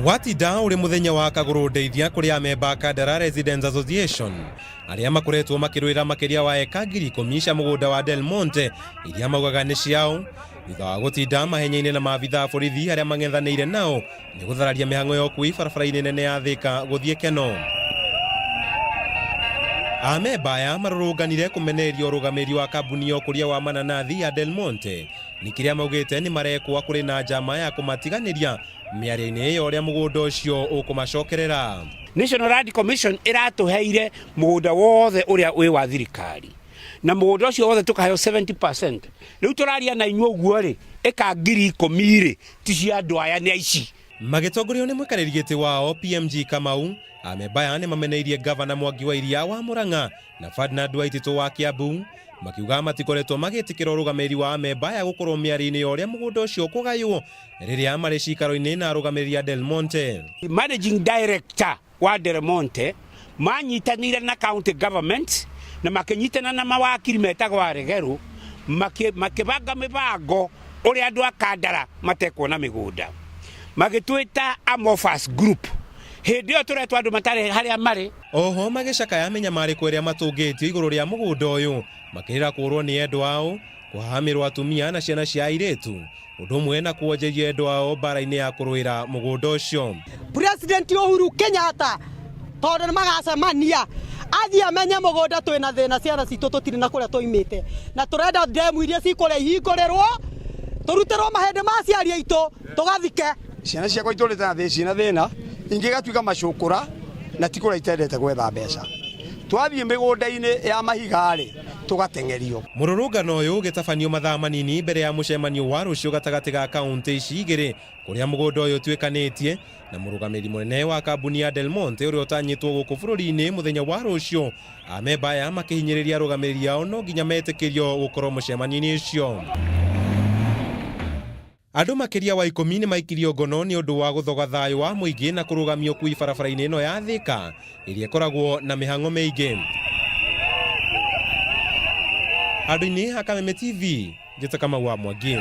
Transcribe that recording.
Watinda uri muthenya wa kaguru ndeithia kuri amemba Kandara Residents Association aria makoretwo makirwira makiria wa eka 10,000 cia mugunda wa Del Monte iria maugaga ni ciao thutha wa gutinda mahenya-ini na maabitha borithi aria mang'ethanĩire nao ni guthararia mihang'o ya ũkui barabara-inĩ nene ya Thika guthie Keno. Amemba aya marũrũnganire kumenereria ũrũgamĩrĩri wa kambuni ya ũkũria wa mananathi ya Del Monte ni kiria maugite ni marekwa kuri na njama ya kumatiganĩria miario-inĩ iyo ũrĩa mugunda ũcio ũkũmacokerera. National Land Commission iratuheire mugunda wothe uria wi wa thirikari na mugunda ucio wothe tukaheo 70%. Riu turaria na inyuo guo ri eka 10,000 ti cia andu aya ni aici. Magitongorio ni mwikarĩri gĩtĩ wao PMG Kamau, amemba aya ni mameneirie gavana Mwangi wa Iria wa Murang'a na Ferdinand Waititu wa Kiambu makiuga matikoretwo magĩtĩkĩra ũrũgamĩrĩri wa amemba aya gũkorwo mĩario-inĩ ya ũrĩa mũgũnda ũcio ũkũgaywo rĩrĩa marĩ cikaro-inĩ na arũgamĩrĩri a Del Monte. Managing Director wa Del Monte manyitanire na county government na makinyitana na mawakiri metagwo aregeru makibanga mibango ũrĩa andũ a Kandara matekuona mĩgũnda magĩtwĩta Amorphous Group. Hindi yo turetwa andu matare haria mari. Oho magicakaya menyamarĩko ĩrĩa matũngĩtio igũrũ rĩa mũgũnda ũyũ makĩrĩra kũrwo nĩ endwa ao kuhahamirwo atumia na ciana cia airĩtu ũndũ ũmwe na kuonjeria endwa ao mbara-inĩ ya kũrũĩra mũgũnda ũcio. President Uhuru Kenyatta tondũ magacemania athie amenye mũgũnda twĩna thĩna ciana citũ tũtirĩ na kũrĩa tũimĩte na tũrenda ndemu iria cikũrĩa ihingũrĩrwo tũrutĩrwo mahĩndĩ ma aciari aitũ tũgathike. Ciana ciakwa itũrĩte na ciana thĩna ingĩ gatuĩka macũkũra na tikũra itendete gwetha mbeca twathiĩ mĩgũnda-inĩ ya mahiga-rĩ tũgateng'erio. Mũrũrũngano ũyũ ũgĩtabanio mathaa manini mbere ya mũcemanio wa rũciũ gatagatĩ ga kaunti ici igĩrĩ kũrĩa mũgũnda ũyũ ũtuĩkanĩtie na mũrũgamĩrĩri mũnene wa kambuni ya Del Monte ũrĩa ũtanyĩtwo gũkũ bũrũri-inĩ mũthenya wa rũciũ. Amemba aya makĩhinyĩrĩria arũgamĩrĩri ao no nginya metĩkĩrio gũkorwo mũcemanio-inĩ ũcio. Andũ makiria wa 10 ni maikirio ngono ni ũndũ wa gũthoga thayũ wa mũingĩ na kũrũgamia ũkui barabara-inĩ ĩno ya Thika ĩrĩa ĩkoragwo na mĩhang'o mĩingĩ. Handũ-inĩ ha Kameme TV, njĩta Kamau wa Mwangi.